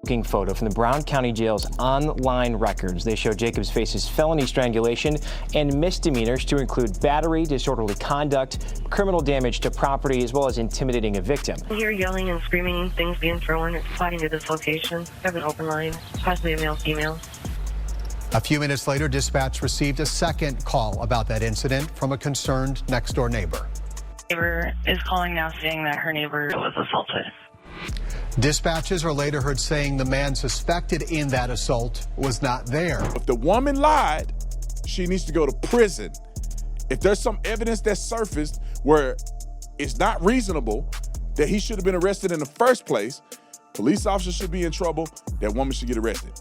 Photo from the Brown County Jail's online records. They show Jacobs faces felony strangulation and misdemeanors to include battery, disorderly conduct, criminal damage to property, as well as intimidating a victim. You're yelling and screaming, things being thrown. It's plotting to this location. I have an open line, possibly a male-female. A few minutes later, dispatch received a second call about that incident from a concerned next-door neighbor. Neighbor is calling now saying that her neighbor was assaulted. Dispatches are later heard saying the man suspected in that assault was not there. If the woman lied, she needs to go to prison. If there's some evidence that surfaced where it's not reasonable that he should have been arrested in the first place, police officers should be in trouble, that woman should get arrested.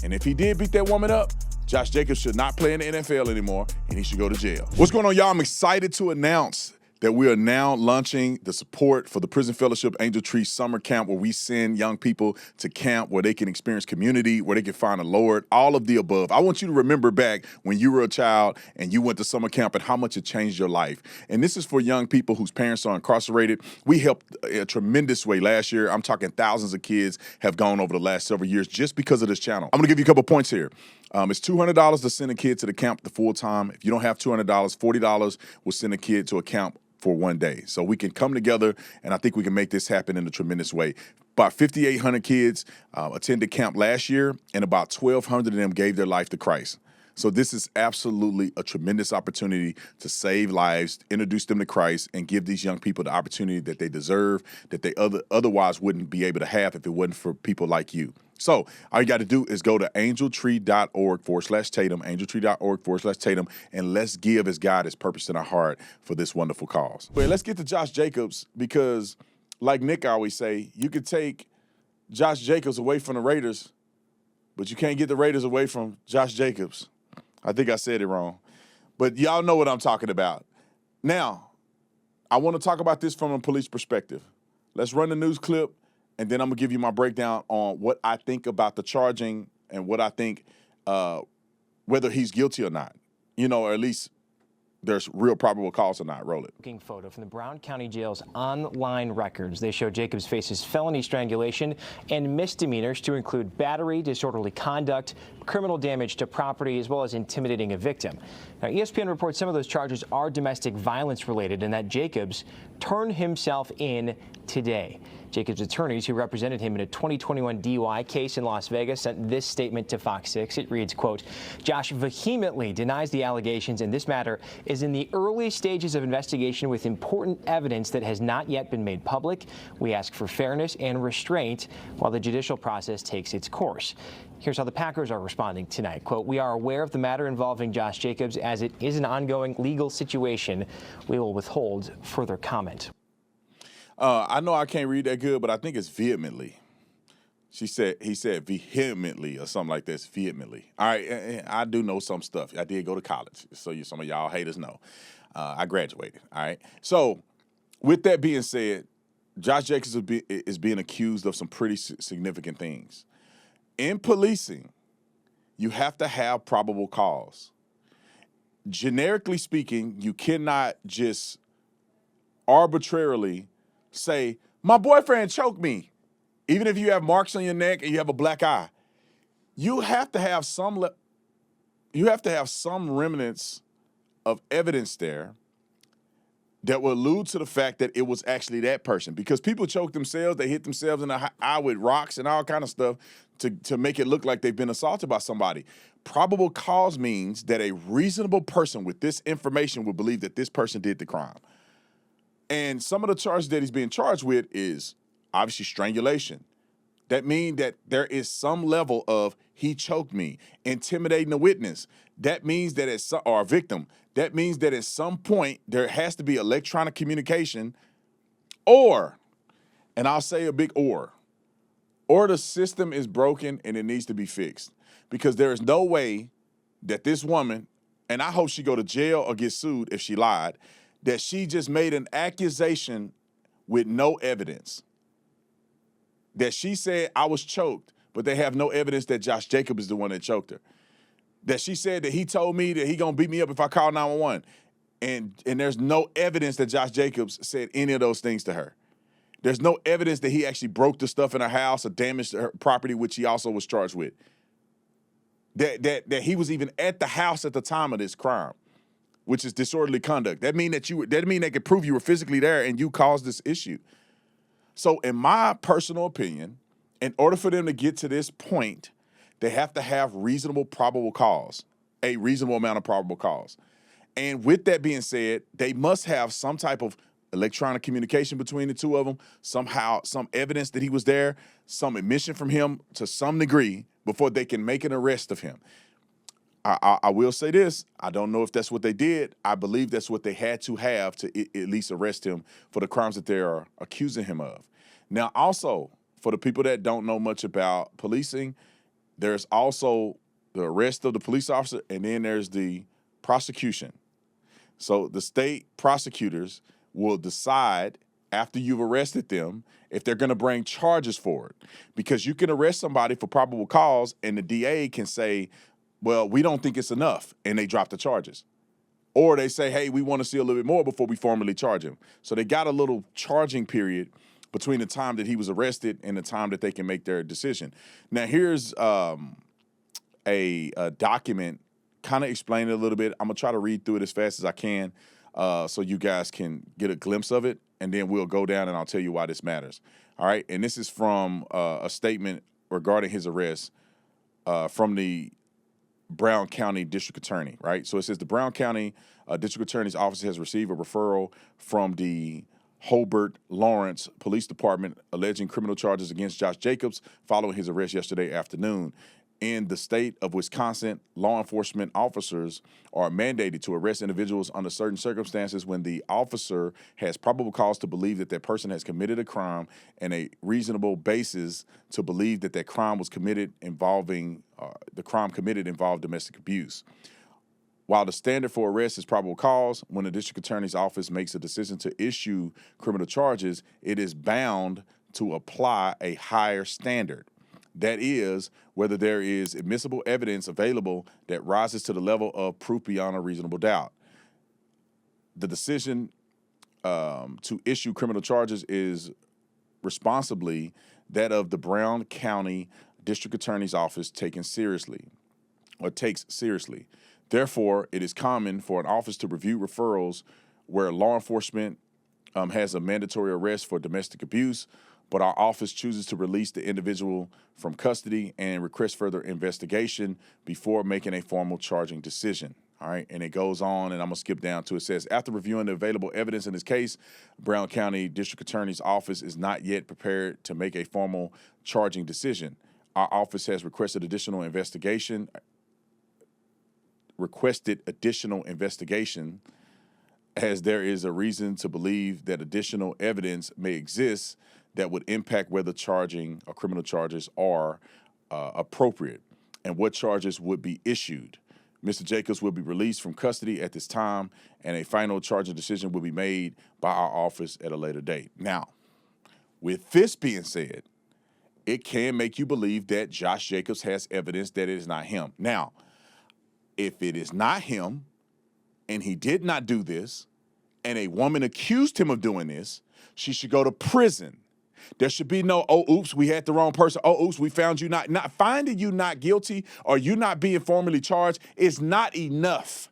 And if he did beat that woman up, Josh Jacobs should not play in the NFL anymore, and he should go to jail. What's going on, y'all? I'm excited to announce that we are now launching the support for the Prison Fellowship Angel Tree Summer Camp, where we send young people to camp where they can experience community, where they can find the Lord, all of the above. I want you to remember back when you were a child and you went to summer camp and how much it changed your life. And this is for young people whose parents are incarcerated. We helped a tremendous way last year. I'm talking thousands of kids have gone over the last several years just because of this channel. I'm gonna give you a couple points here. It's $200 to send a kid to the camp the full time. If you don't have $200, $40 will send a kid to a camp for one day. So we can come together, and I think we can make this happen in a tremendous way. About 5,800 kids attended camp last year, and about 1,200 of them gave their life to Christ. So this is absolutely a tremendous opportunity to save lives, introduce them to Christ, and give these young people the opportunity that they deserve, that they otherwise wouldn't be able to have if it wasn't for people like you. So all you got to do is go to angeltree.org/Tatum, angeltree.org/Tatum, and let's give as God has purposed in our heart for this wonderful cause. But let's get to Josh Jacobs, because like Nick always say, you could take Josh Jacobs away from the Raiders, but you can't get the Raiders away from Josh Jacobs. I think I said it wrong, but y'all know what I'm talking about. Now, I want to talk about this from a police perspective. Let's run the news clip, and then I'm going to give you my breakdown on what I think about the charging and what I think whether he's guilty or not, or at least there's real probable cause or not. Roll it. Photo from the Brown County Jail's online records. They show Jacobs faces felony strangulation and misdemeanors to include battery, disorderly conduct, criminal damage to property, as well as intimidating a victim. Now, ESPN reports some of those charges are domestic violence related and that Jacobs turned himself in today. Jacobs' attorneys who represented him in a 2021 DUI case in Las Vegas sent this statement to Fox 6. It reads, quote, "Josh vehemently denies the allegations, and this matter is in the early stages of investigation with important evidence that has not yet been made public. We ask for fairness and restraint while the judicial process takes its course." Here's how the Packers are responding tonight. Quote, "We are aware of the matter involving Josh Jacobs as it is an ongoing legal situation. We will withhold further comment." I know I can't read that good, but I think it's vehemently. He said vehemently or something like this, vehemently. All right, I do know some stuff. I did go to college, so some of y'all haters know. I graduated, all right? So with that being said, Josh Jacobs is being accused of some pretty significant things. In policing, you have to have probable cause. Generically speaking, you cannot just arbitrarily say, my boyfriend choked me, even if you have marks on your neck and you have a black eye. You have to have some remnants of evidence there that will allude to the fact that it was actually that person, because people choke themselves, they hit themselves in the eye with rocks and all kind of stuff to make it look like they've been assaulted by somebody. Probable cause means that a reasonable person with this information would believe that this person did the crime. And some of the charges that he's being charged with is obviously strangulation. That means that there is some level of he choked me, intimidating a witness. That means that or a victim. That means that at some point there has to be electronic communication, or, and I'll say a big or the system is broken and it needs to be fixed, because there is no way that this woman, and I hope she go to jail or get sued if she lied, that she just made an accusation with no evidence. That she said, I was choked, but they have no evidence that Josh Jacobs is the one that choked her. That she said that he told me that he gonna beat me up if I call 911. And there's no evidence that Josh Jacobs said any of those things to her. There's no evidence that he actually broke the stuff in her house or damaged her property, which he also was charged with. That he was even at the house at the time of this crime, which is disorderly conduct. That mean they could prove you were physically there and you caused this issue. So in my personal opinion, in order for them to get to this point, they have to have reasonable probable cause, a reasonable amount of probable cause. And with that being said, they must have some type of electronic communication between the two of them, somehow, some evidence that he was there, some admission from him to some degree before they can make an arrest of him. I will say this. I don't know if that's what they did. I believe that's what they had to have to at least arrest him for the crimes that they are accusing him of. Now, also, for the people that don't know much about policing, there's also the arrest of the police officer, and then there's the prosecution. So the state prosecutors will decide after you've arrested them if they're going to bring charges for it. Because you can arrest somebody for probable cause, and the DA can say, well, we don't think it's enough, and they drop the charges. Or they say, hey, we want to see a little bit more before we formally charge him. So they got a little charging period between the time that he was arrested and the time that they can make their decision. Now, here's a document kind of explaining it a little bit. I'm going to try to read through it as fast as I can so you guys can get a glimpse of it, and then we'll go down and I'll tell you why this matters. All right, and this is from a statement regarding his arrest from the Brown County District Attorney, right? So it says the Brown County District Attorney's Office has received a referral from the Hobart Lawrence Police Department alleging criminal charges against Josh Jacobs following his arrest yesterday afternoon. In the state of Wisconsin, law enforcement officers are mandated to arrest individuals under certain circumstances when the officer has probable cause to believe that that person has committed a crime and a reasonable basis to believe that that crime was committed involving involved domestic abuse. While the standard for arrest is probable cause, when the district attorney's office makes a decision to issue criminal charges, it is bound to apply a higher standard. That is, whether there is admissible evidence available that rises to the level of proof beyond a reasonable doubt. The decision to issue criminal charges is responsibly that of the Brown County District Attorney's Office takes seriously. Therefore, it is common for an office to review referrals where law enforcement has a mandatory arrest for domestic abuse, but our office chooses to release the individual from custody and request further investigation before making a formal charging decision. All right, and it goes on, and I'm gonna skip down to it. Says, after reviewing the available evidence in this case, Brown County District Attorney's Office is not yet prepared to make a formal charging decision. Our office has requested additional investigation as there is a reason to believe that additional evidence may exist that would impact whether charging or criminal charges are appropriate and what charges would be issued. Mr. Jacobs will be released from custody at this time, and a final charging decision will be made by our office at a later date. Now, with this being said, it can make you believe that Josh Jacobs has evidence that it is not him. Now, if it is not him, and he did not do this, and a woman accused him of doing this, she should go to prison. There should be no, oh, oops, we had the wrong person. Oh, oops, we found you not finding you not guilty or you not being formally charged is not enough.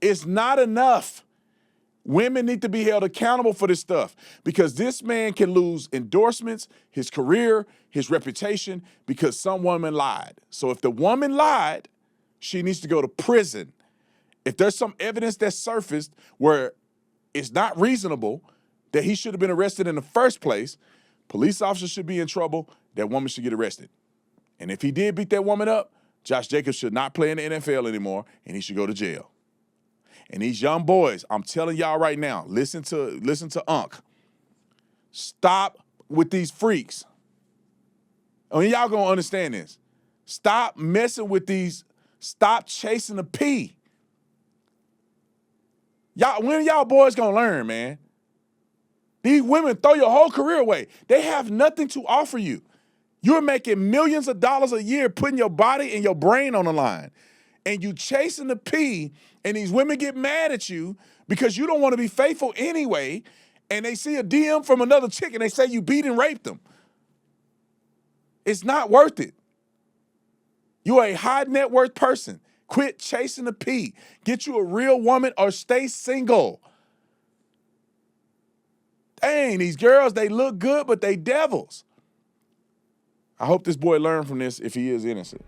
It's not enough. Women need to be held accountable for this stuff because this man can lose endorsements, his career, his reputation because some woman lied. So if the woman lied, she needs to go to prison. If there's some evidence that surfaced where it's not reasonable that he should have been arrested in the first place, police officers should be in trouble, that woman should get arrested. And if he did beat that woman up, Josh Jacobs should not play in the NFL anymore, and he should go to jail. And these young boys, I'm telling y'all right now, listen to Unc. Stop with these freaks. I mean, y'all gonna understand this. Stop messing with these, stop chasing the P. Y'all, when y'all boys gonna learn, man? These women throw your whole career away. They have nothing to offer you. You're making millions of dollars a year putting your body and your brain on the line. And you chasing the P, and these women get mad at you because you don't want to be faithful anyway, and they see a DM from another chick and they say you beat and raped them. It's not worth it. You're a high net worth person. Quit chasing the P. Get you a real woman or stay single. Dang, these girls, they look good, but they devils. I hope this boy learned from this if he is innocent.